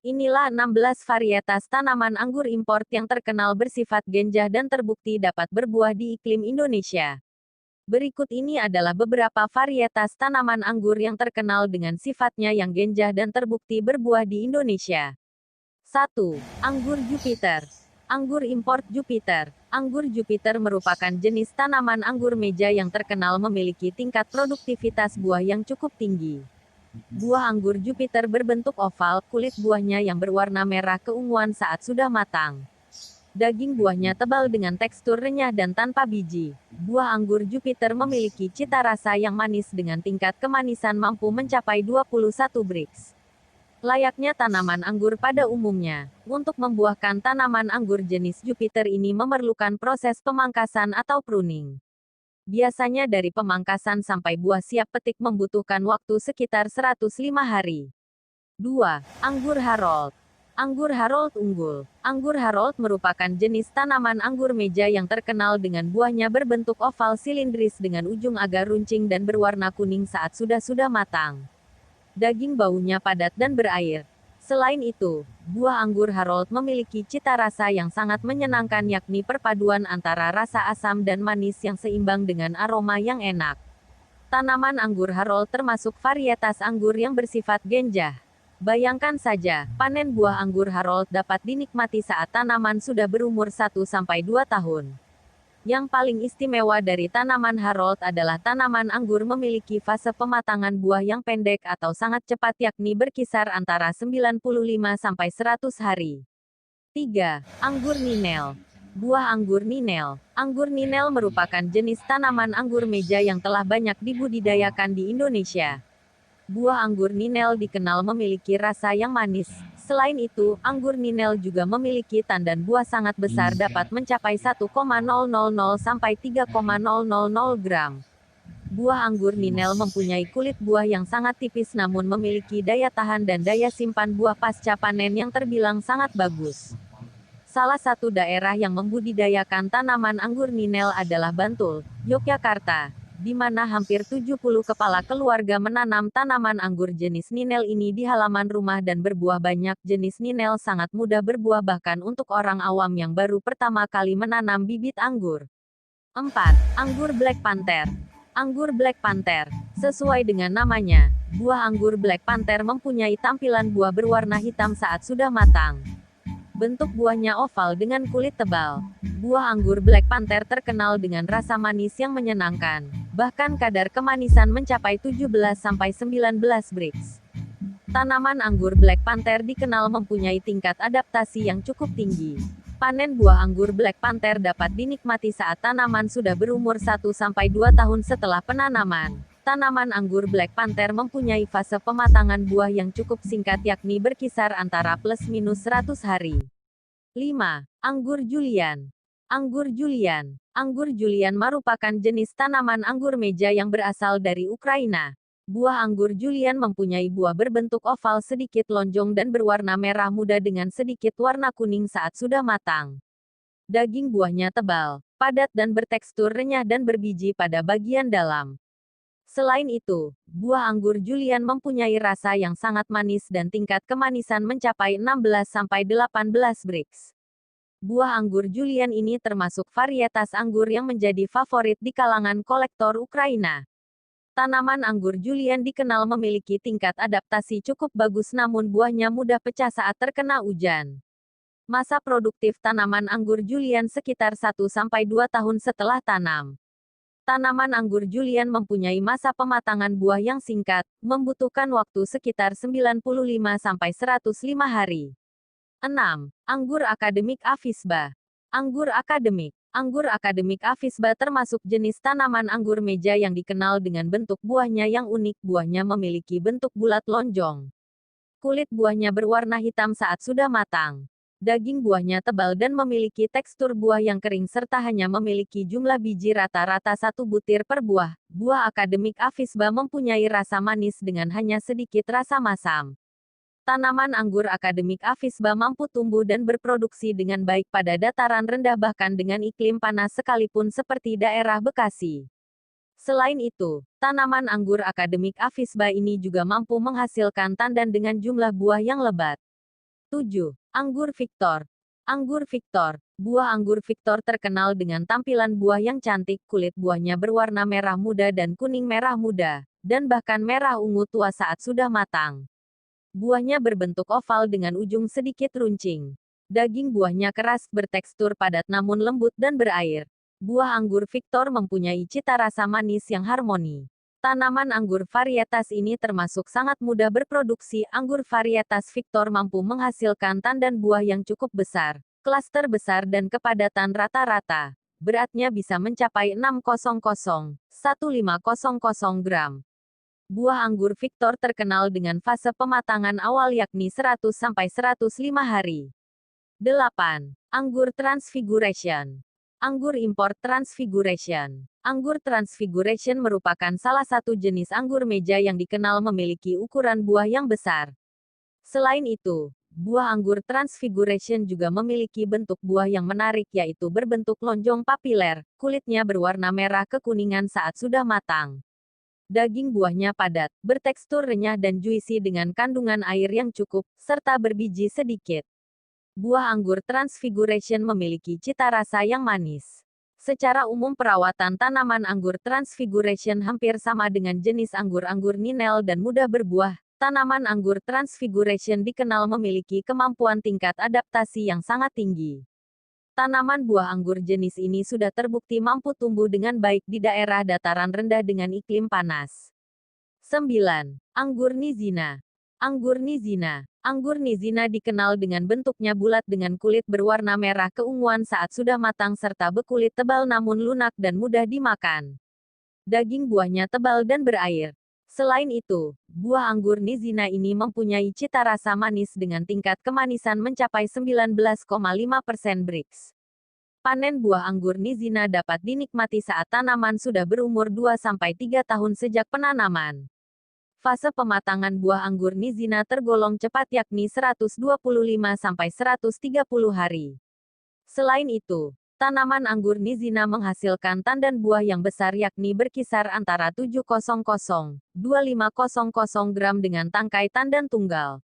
Inilah 16 varietas tanaman anggur import yang terkenal bersifat genjah dan terbukti dapat berbuah di iklim Indonesia. Berikut ini adalah beberapa varietas tanaman anggur yang terkenal dengan sifatnya yang genjah dan terbukti berbuah di Indonesia. 1. Anggur Jupiter. Anggur import Jupiter. Anggur Jupiter merupakan jenis tanaman anggur meja yang terkenal memiliki tingkat produktivitas buah yang cukup tinggi. Buah anggur Jupiter berbentuk oval, kulit buahnya yang berwarna merah keunguan saat sudah matang. Daging buahnya tebal dengan tekstur renyah dan tanpa biji. Buah anggur Jupiter memiliki cita rasa yang manis dengan tingkat kemanisan mampu mencapai 21 Brix. Layaknya tanaman anggur pada umumnya, untuk membuahkan tanaman anggur jenis Jupiter ini memerlukan proses pemangkasan atau pruning. Biasanya dari pemangkasan sampai buah siap petik membutuhkan waktu sekitar 105 hari. 2. Anggur Harold. Anggur Harold unggul. Anggur Harold merupakan jenis tanaman anggur meja yang terkenal dengan buahnya berbentuk oval silindris dengan ujung agak runcing dan berwarna kuning saat sudah matang. Daging baunya padat dan berair. Selain itu, buah anggur Harold memiliki cita rasa yang sangat menyenangkan yakni perpaduan antara rasa asam dan manis yang seimbang dengan aroma yang enak. Tanaman anggur Harold termasuk varietas anggur yang bersifat genjah. Bayangkan saja, panen buah anggur Harold dapat dinikmati saat tanaman sudah berumur 1-2 tahun. Yang paling istimewa dari tanaman Harold adalah tanaman anggur memiliki fase pematangan buah yang pendek atau sangat cepat yakni berkisar antara 95-100 hari. 3. Anggur Ninel. Buah anggur Ninel. Anggur Ninel merupakan jenis tanaman anggur meja yang telah banyak dibudidayakan di Indonesia. Buah anggur Ninel dikenal memiliki rasa yang manis. Selain itu, anggur Ninel juga memiliki tandan buah sangat besar dapat mencapai 1,000 sampai 3,000 gram. Buah anggur Ninel mempunyai kulit buah yang sangat tipis namun memiliki daya tahan dan daya simpan buah pasca panen yang terbilang sangat bagus. Salah satu daerah yang membudidayakan tanaman anggur Ninel adalah Bantul, Yogyakarta, di mana hampir 70 kepala keluarga menanam tanaman anggur jenis Ninel ini di halaman rumah dan berbuah banyak. Jenis Ninel sangat mudah berbuah bahkan untuk orang awam yang baru pertama kali menanam bibit anggur. 4. Anggur Black Panther. Anggur Black Panther. Sesuai dengan namanya, buah anggur Black Panther mempunyai tampilan buah berwarna hitam saat sudah matang. Bentuk buahnya oval dengan kulit tebal. Buah anggur Black Panther terkenal dengan rasa manis yang menyenangkan. Bahkan kadar kemanisan mencapai 17-19 Brix. Tanaman anggur Black Panther dikenal mempunyai tingkat adaptasi yang cukup tinggi. Panen buah anggur Black Panther dapat dinikmati saat tanaman sudah berumur 1-2 tahun setelah penanaman. Tanaman anggur Black Panther mempunyai fase pematangan buah yang cukup singkat yakni berkisar antara +-100 hari. 5. Anggur Julian. Anggur Julian. Anggur Julian merupakan jenis tanaman anggur meja yang berasal dari Ukraina. Buah anggur Julian mempunyai buah berbentuk oval sedikit lonjong dan berwarna merah muda dengan sedikit warna kuning saat sudah matang. Daging buahnya tebal, padat dan bertekstur renyah dan berbiji pada bagian dalam. Selain itu, buah anggur Julian mempunyai rasa yang sangat manis dan tingkat kemanisan mencapai 16-18 Brix. Buah anggur Julian ini termasuk varietas anggur yang menjadi favorit di kalangan kolektor Ukraina. Tanaman anggur Julian dikenal memiliki tingkat adaptasi cukup bagus namun buahnya mudah pecah saat terkena hujan. Masa produktif tanaman anggur Julian sekitar 1-2 tahun setelah tanam. Tanaman anggur Julian mempunyai masa pematangan buah yang singkat, membutuhkan waktu sekitar 95-105 hari. 6. Anggur Akademik Avisba. Anggur Akademik. Anggur Akademik Avisba termasuk jenis tanaman anggur meja yang dikenal dengan bentuk buahnya yang unik. Buahnya memiliki bentuk bulat lonjong. Kulit buahnya berwarna hitam saat sudah matang. Daging buahnya tebal dan memiliki tekstur buah yang kering serta hanya memiliki jumlah biji rata-rata 1 butir per buah. Buah Akademik Avisba mempunyai rasa manis dengan hanya sedikit rasa masam. Tanaman anggur Akademik Avisba mampu tumbuh dan berproduksi dengan baik pada dataran rendah bahkan dengan iklim panas sekalipun seperti daerah Bekasi. Selain itu, tanaman anggur Akademik Avisba ini juga mampu menghasilkan tandan dengan jumlah buah yang lebat. 7. Anggur Victor. Anggur Victor. Buah anggur Victor terkenal dengan tampilan buah yang cantik, kulit buahnya berwarna merah muda dan kuning merah muda, dan bahkan merah ungu tua saat sudah matang. Buahnya berbentuk oval dengan ujung sedikit runcing. Daging buahnya keras, bertekstur padat namun lembut dan berair. Buah anggur Victor mempunyai cita rasa manis yang harmoni. Tanaman anggur varietas ini termasuk sangat mudah berproduksi. Anggur varietas Victor mampu menghasilkan tandan buah yang cukup besar, klaster besar dan kepadatan rata-rata. Beratnya bisa mencapai 600-1500 gram. Buah anggur Victor terkenal dengan fase pematangan awal yakni 100-105 hari. 8. Anggur Transfiguration. Anggur impor Transfiguration. Anggur Transfiguration merupakan salah satu jenis anggur meja yang dikenal memiliki ukuran buah yang besar. Selain itu, buah anggur Transfiguration juga memiliki bentuk buah yang menarik yaitu berbentuk lonjong papiler, kulitnya berwarna merah kekuningan saat sudah matang. Daging buahnya padat, bertekstur renyah dan juicy dengan kandungan air yang cukup, serta berbiji sedikit. Buah anggur Transfiguration memiliki cita rasa yang manis. Secara umum perawatan tanaman anggur Transfiguration hampir sama dengan jenis anggur-anggur Ninel dan mudah berbuah. Tanaman anggur Transfiguration dikenal memiliki kemampuan tingkat adaptasi yang sangat tinggi. Tanaman buah anggur jenis ini sudah terbukti mampu tumbuh dengan baik di daerah dataran rendah dengan iklim panas. 9. Anggur Nizina. Anggur Nizina. Anggur Nizina dikenal dengan bentuknya bulat dengan kulit berwarna merah keunguan saat sudah matang serta berkulit tebal namun lunak dan mudah dimakan. Daging buahnya tebal dan berair. Selain itu, buah anggur Nizina ini mempunyai cita rasa manis dengan tingkat kemanisan mencapai 19,5% Brix. Panen buah anggur Nizina dapat dinikmati saat tanaman sudah berumur 2-3 tahun sejak penanaman. Fase pematangan buah anggur Nizina tergolong cepat yakni 125-130 hari. Selain itu, tanaman anggur Nizina menghasilkan tandan buah yang besar yakni berkisar antara 700-2500 gram dengan tangkai tandan tunggal.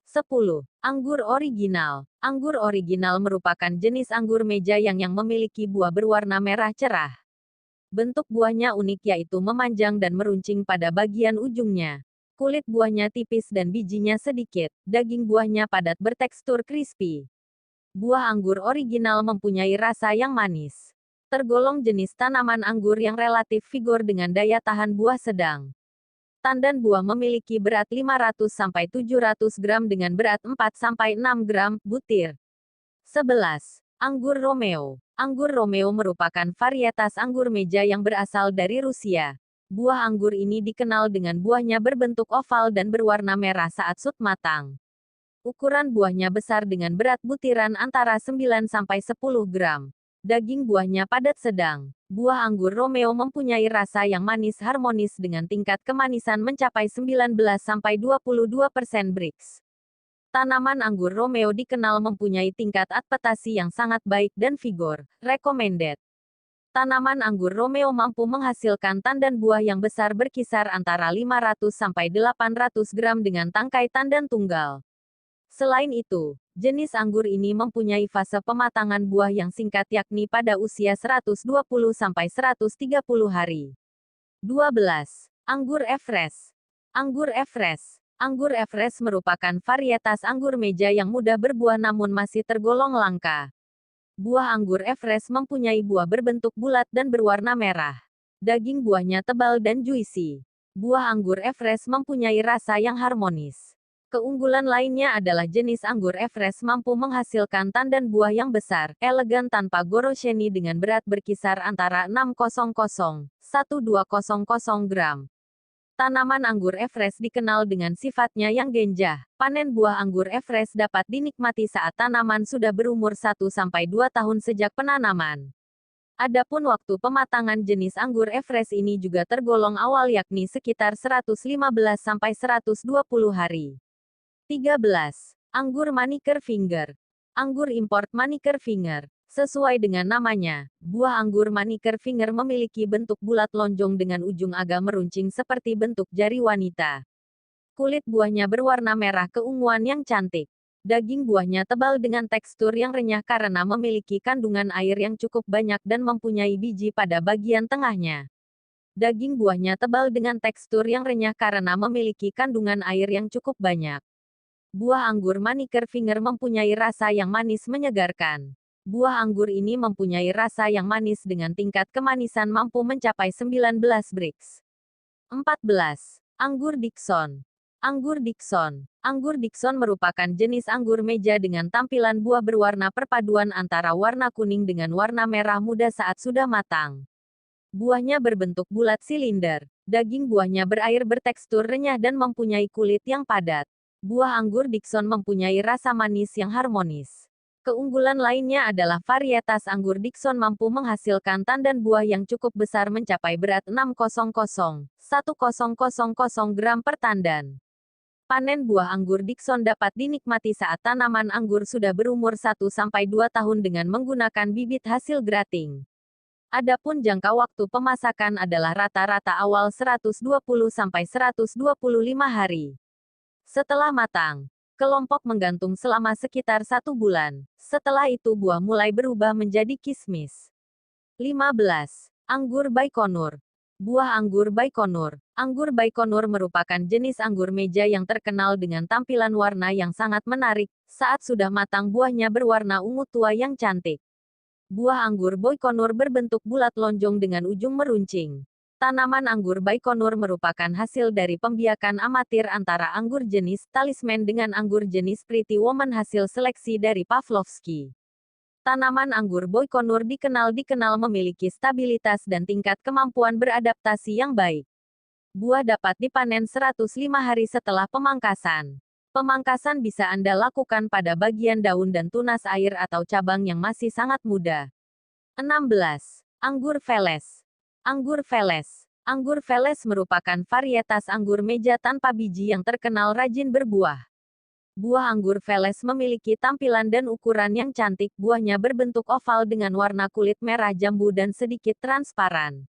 10. Anggur original. Anggur original merupakan jenis anggur meja yang memiliki buah berwarna merah cerah. Bentuk buahnya unik yaitu memanjang dan meruncing pada bagian ujungnya. Kulit buahnya tipis dan bijinya sedikit. Daging buahnya padat bertekstur crispy. Buah anggur original mempunyai rasa yang manis. Tergolong jenis tanaman anggur yang relatif vigor dengan daya tahan buah sedang. Tandan buah memiliki berat 500-700 gram dengan berat 4-6 gram butir. 11. Anggur Romeo. Anggur Romeo merupakan varietas anggur meja yang berasal dari Rusia. Buah anggur ini dikenal dengan buahnya berbentuk oval dan berwarna merah saat sud matang. Ukuran buahnya besar dengan berat butiran antara 9-10 gram. Daging buahnya padat sedang. Buah anggur Romeo mempunyai rasa yang manis harmonis dengan tingkat kemanisan mencapai 19-22% Brix. Tanaman anggur Romeo dikenal mempunyai tingkat adaptasi yang sangat baik dan vigor. Recommended. Tanaman anggur Romeo mampu menghasilkan tandan buah yang besar berkisar antara 500-800 gram dengan tangkai tandan tunggal. Selain itu, jenis anggur ini mempunyai fase pematangan buah yang singkat yakni pada usia 120-130 hari. 12. Anggur Everest. Anggur Everest. Anggur Everest merupakan varietas anggur meja yang mudah berbuah namun masih tergolong langka. Buah anggur Everest mempunyai buah berbentuk bulat dan berwarna merah. Daging buahnya tebal dan juicy. Buah anggur Everest mempunyai rasa yang harmonis. Keunggulan lainnya adalah jenis anggur Everest mampu menghasilkan tandan buah yang besar, elegan tanpa gorosheni dengan berat berkisar antara 600-1200 gram. Tanaman anggur Everest dikenal dengan sifatnya yang genjah. Panen buah anggur Everest dapat dinikmati saat tanaman sudah berumur 1-2 tahun sejak penanaman. Adapun waktu pematangan jenis anggur Everest ini juga tergolong awal yakni sekitar 115-120 hari. 13. Anggur Manicure Finger. Anggur import Manicure Finger. Sesuai dengan namanya, buah anggur Manicure Finger memiliki bentuk bulat lonjong dengan ujung agak meruncing seperti bentuk jari wanita. Kulit buahnya berwarna merah keunguan yang cantik. Daging buahnya tebal dengan tekstur yang renyah karena memiliki kandungan air yang cukup banyak dan mempunyai biji pada bagian tengahnya. Daging buahnya tebal dengan tekstur yang renyah karena memiliki kandungan air yang cukup banyak. Buah anggur Manicure Finger mempunyai rasa yang manis menyegarkan. Buah anggur ini mempunyai rasa yang manis dengan tingkat kemanisan mampu mencapai 19 Brix. 14. Anggur Dickson. Anggur Dickson. Anggur Dickson merupakan jenis anggur meja dengan tampilan buah berwarna perpaduan antara warna kuning dengan warna merah muda saat sudah matang. Buahnya berbentuk bulat silinder. Daging buahnya berair bertekstur renyah dan mempunyai kulit yang padat. Buah anggur Dickson mempunyai rasa manis yang harmonis. Keunggulan lainnya adalah varietas anggur Dickson mampu menghasilkan tandan buah yang cukup besar mencapai berat 600,100 gram per tandan. Panen buah anggur Dickson dapat dinikmati saat tanaman anggur sudah berumur 1-2 tahun dengan menggunakan bibit hasil grafting. Adapun jangka waktu pemasakan adalah rata-rata awal 120-125 hari. Setelah matang, kelompok menggantung selama sekitar 1 bulan. Setelah itu buah mulai berubah menjadi kismis. 15. Anggur Baikonur. Buah anggur Baikonur. Anggur Baikonur merupakan jenis anggur meja yang terkenal dengan tampilan warna yang sangat menarik. Saat sudah matang buahnya berwarna ungu tua yang cantik. Buah anggur Baikonur berbentuk bulat lonjong dengan ujung meruncing. Tanaman anggur Baikonur merupakan hasil dari pembiakan amatir antara anggur jenis Talisman dengan anggur jenis Pretty Woman hasil seleksi dari Pavlovsky. Tanaman anggur Baikonur dikenal memiliki stabilitas dan tingkat kemampuan beradaptasi yang baik. Buah dapat dipanen 105 hari setelah pemangkasan. Pemangkasan bisa Anda lakukan pada bagian daun dan tunas air atau cabang yang masih sangat muda. 16. Anggur Veles. Anggur Veles. Anggur Veles merupakan varietas anggur meja tanpa biji yang terkenal rajin berbuah. Buah anggur Veles memiliki tampilan dan ukuran yang cantik. Buahnya berbentuk oval dengan warna kulit merah jambu dan sedikit transparan.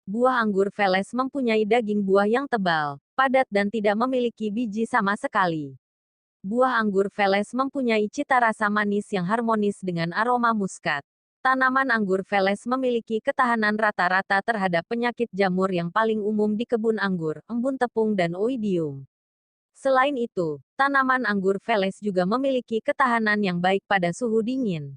Buah anggur Veles mempunyai daging buah yang tebal, padat dan tidak memiliki biji sama sekali. Buah anggur Veles mempunyai cita rasa manis yang harmonis dengan aroma muskat. Tanaman anggur Veles memiliki ketahanan rata-rata terhadap penyakit jamur yang paling umum di kebun anggur, embun tepung dan oidium. Selain itu, tanaman anggur Veles juga memiliki ketahanan yang baik pada suhu dingin.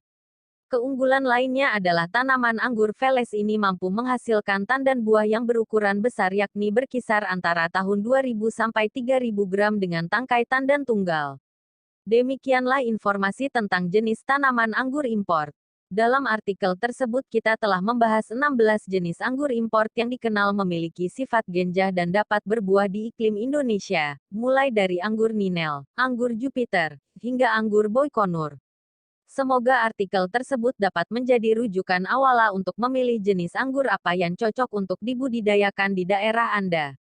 Keunggulan lainnya adalah tanaman anggur Veles ini mampu menghasilkan tandan buah yang berukuran besar yakni berkisar antara tahun 2000 sampai 3000 gram dengan tangkai tandan tunggal. Demikianlah informasi tentang jenis tanaman anggur import. Dalam artikel tersebut kita telah membahas 16 jenis anggur import yang dikenal memiliki sifat genjah dan dapat berbuah di iklim Indonesia, mulai dari anggur Ninel, anggur Jupiter, hingga anggur Baikonur. Semoga artikel tersebut dapat menjadi rujukan awal untuk memilih jenis anggur apa yang cocok untuk dibudidayakan di daerah Anda.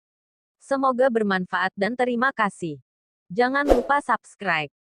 Semoga bermanfaat dan terima kasih. Jangan lupa subscribe.